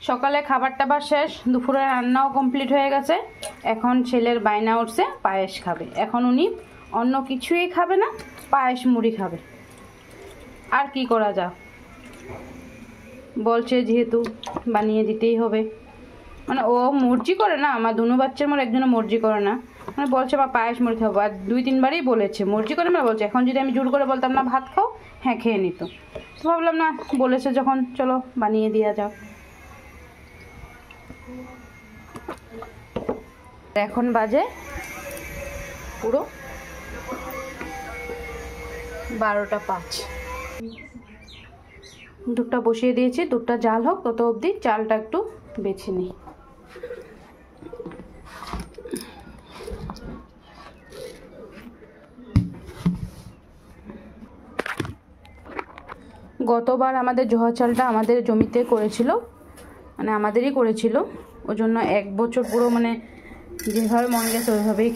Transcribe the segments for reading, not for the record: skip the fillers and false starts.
সকালে খাবার টাবার শেষ, দুপুরে রান্নাও কমপ্লিট হয়ে গেছে। এখন ছেলের বায়না উঠছে পায়েস খাবে। এখন উনি অন্য কিছুই খাবে না, পায়েস মুড়ি খাবে। আর কি করা যা, বলছে যেহেতু বানিয়ে দিতেই হবে। মানে ও মর্জি করে না, আমার দুনো বাচ্চার মধ্যে একজনও মর্জি করে না। মানে বলছে বা পায়েস মুড়ি খাবো, আর 2-3 বারই বলেছে মর্জি করে না বলছে। এখন যদি আমি জোর করে বলতাম না ভাত খাও, হ্যাঁ খেয়ে নিত। তো ভাবলাম না, বলেছে যখন চলো বানিয়ে দেওয়া যাক। এখন বাজে পুরো 12টা 5। দুধটা বসিয়ে দিয়েছি, দুধটা জাল হোক তত অবধি চালটা একটু বেছে নিই। গতবার আমাদের জহা চালটা আমাদের জমিতে করেছিল, মানে আমাদেরই করেছিল। ওই জন্য 1 বছর পুরো মানে যেভাবে মন গেছে ওইভাবেই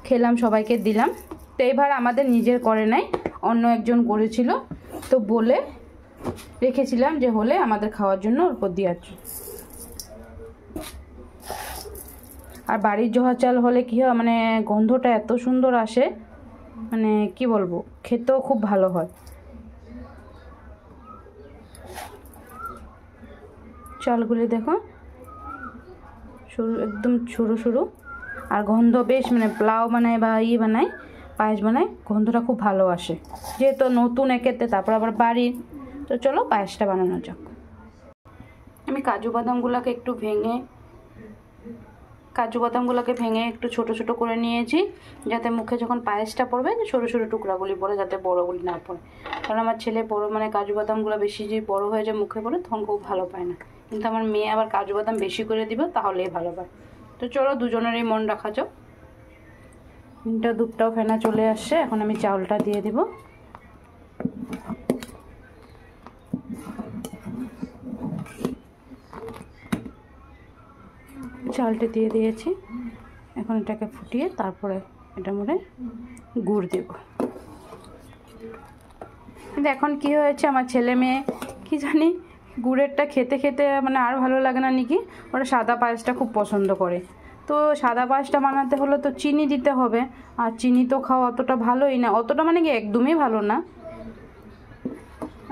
খেলাম, সবাইকে দিলাম। তো এইবার আমাদের নিজের করে নাই, অন্য একজন করেছিল, তো বলে রেখেছিলাম যে হলে আমাদের খাওয়ার জন্য অল্প দেওয়ার। আর বাড়ির জহা চাল হলে কি হয়, মানে গন্ধটা এত সুন্দর আসে, মানে কি বলবো, খেতেও খুব ভালো হয়। চালগুলি দেখো সরু, একদম সরু সরু, আর গন্ধ বেশ, মানে পোলাও বানায় বা বানায়, পায়েস বানায়, গন্ধটা খুব ভালো আসে। যেহেতু নতুন একেতে, তারপর আবার বাড়ির, তো চলো পায়েসটা বানানো যাক। আমি কাজু বাদামগুলোকে ভেঙে একটু ছোট ছোট করে নিয়েছি, যাতে মুখে যখন পায়েসটা পড়বে ছোটো ছোটো টুকরাগুলি পড়ে, যাতে বড়গুলি না পড়ে। কারণ আমার ছেলে বড়, মানে কাজু বাদামগুলো বেশি যে বড় হয়ে যায় মুখে পড়ে, তখন খুব ভালো পায় না। কিন্তু আমার মেয়ে আবার কাজু বাদাম বেশি করে দিবে, তাহলেই ভালো পায়। তো চলো দুজনেরই মন রাখা যাক। দুধটাও ফেনা চলে আসছে, এখন আমি চাউলটা দিয়ে দিব। চালটা দিয়ে দিয়েছি, এখন এটাকে ফুটিয়ে তারপরে এটার মধ্যে গুড় দেব। কিন্তু এখন কি হয়েছে, আমার ছেলে মেয়ে কি জানি গুড়েরটা খেতে খেতে মানে আর ভালো লাগে না নাকি, ওরা সাদা পায়েসটা খুব পছন্দ করে। তো সাদা পায়েসটা বানাতে হলে তো চিনি দিতে হবে, আর চিনি তো খাওয়া অতটা ভালোই না, অতটা মানে কি একদমই ভালো না।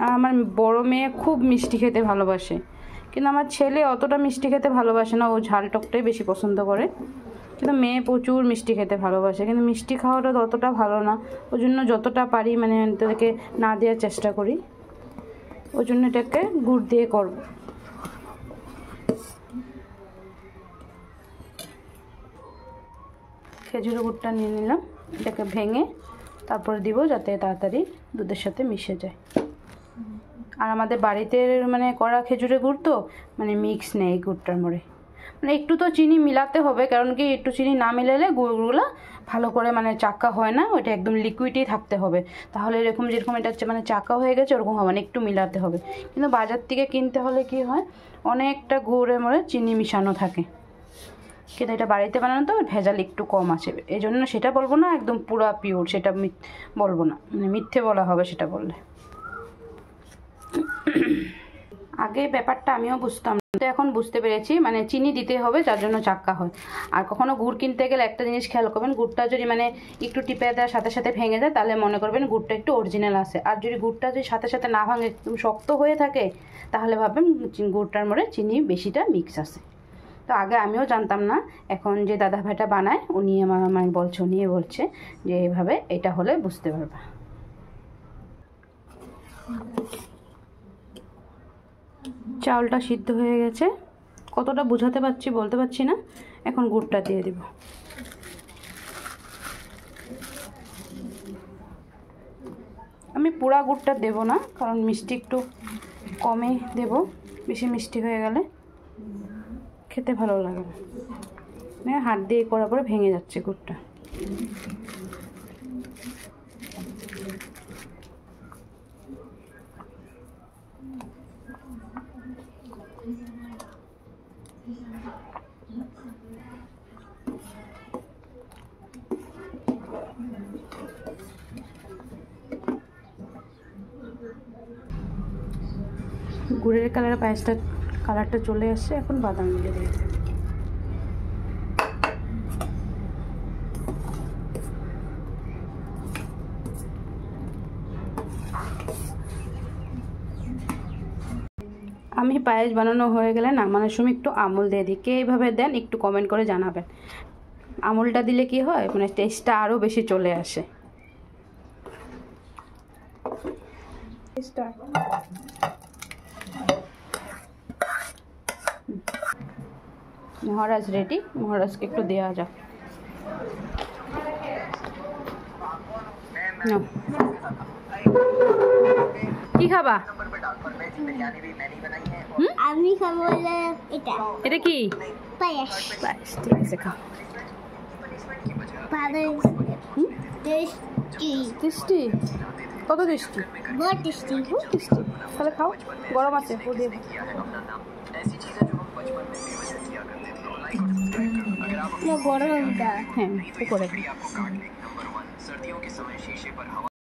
আর আমার বড় মেয়ে খুব মিষ্টি খেতে ভালোবাসে, কিন্তু আমার ছেলে অতটা মিষ্টি খেতে ভালোবাসে না, ও ঝাল টকটাই বেশি পছন্দ করে। কিন্তু মেয়ে প্রচুর মিষ্টি খেতে ভালোবাসে, কিন্তু মিষ্টি খাওয়াটা ততটা ভালো না। ওই জন্য যতটা পারি মানে তাদেরকে না দেওয়ার চেষ্টা করি। ওই জন্য এটাকে গুড় দিয়ে করব। খেজুরের গুড়টা নিয়ে নিলাম, এটাকে ভেঙে তারপরে দিব, যাতে তাড়াতাড়ি দুধের সাথে মিশে যায়। আর আমাদের বাড়িতে মানে করা খেজুরের গুড় তো মানে মিক্স নেই এই গুড়টার মধ্যে, মানে একটু তো চিনি মিলাতে হবে, কারণ কি একটু চিনি না মিলালে গুড়গুলো ভালো করে মানে চাকা হয় না, ওইটা একদম লিকুইডই থাকতে হবে। তাহলে এরকম যেরকম এটা মানে চাকা হয়ে গেছে ওরকম হবে না, একটু মিলাতে হবে। কিন্তু বাজার থেকে কিনতে হলে কি হয়, অনেকটা গুড়ের মধ্যে চিনি মিশানো থাকে। কিন্তু এটা বাড়িতে বানানো তো ভেজাল একটু কম আছে, এই জন্য সেটা বলবো না একদম পুরা পিওর, সেটা বলবো না, মানে মিথ্যে বলা হবে সেটা বললে। আগে ব্যাপারটা আমিও বুঝতাম, তো এখন বুঝতে পেরেছি, মানে চিনি দিতে হবে, যার জন্য চাক্কা হয়। আর কখনো গুড় কিনতে গেলে একটা জিনিস খেয়াল করবেন, গুড়টা যদি মানে একটু টিপে দেওয়ার সাথে সাথে ভেঙে যায়, তাহলে মনে করবেন গুড়টা একটু অরিজিনাল আছে। আর যদি গুড়টা যদি সাথে সাথে না ভাঙে, একদম শক্ত হয়ে থাকে, তাহলে ভাববেন গুড়টার মধ্যে চিনি বেশিটা মিক্স আছে। তো আগে আমিও জানতাম না, এখন যে দাদা ভাইটা বানায় উনি আমার বলছে যে এইভাবে এটা হলে বুঝতে পারবা। চাউলটা সিদ্ধ হয়ে গেছে, কতটা বোঝাতে পারছি বলতে পারছি না। এখন গুড়টা দিয়ে দিব। আমি পুরা গুড়টা দেব না, কারণ মিষ্টি একটু কমই দেব, বেশি মিষ্টি হয়ে গেলে খেতে ভালো লাগে না। হাত দিয়ে করার পরে ভেঙে যাচ্ছে গুড়টা। গুড়ের কালার পায়েসটা কালারটা চলে আসছে, এখন বাদামগুলো দিয়ে দেবো। আমি পায়েস বানানো হয়ে গেলে নামানোর সময় একটু আমুল দিয়ে দিই। কে এইভাবে দেন একটু কমেন্ট করে জানাবেন। আমুলটা দিলে কি হয়, মানে টেস্টটা আরও বেশি চলে আসে। মহারাজ রেডি, মহারাজকে একটু দেওয়া যাক। কি খাবা? আমি খাবো এটা। এটা কি? পায়েস। পায়েস, ঠিক আছে খাও। পায়েস টেস্টি। টেস্টি? কত টেস্টি? বহুত টেস্টি। টেস্টি, তাহলে খাও। গরম আছে, ও দিয়ে গরমটা। হ্যাঁ, উপরে।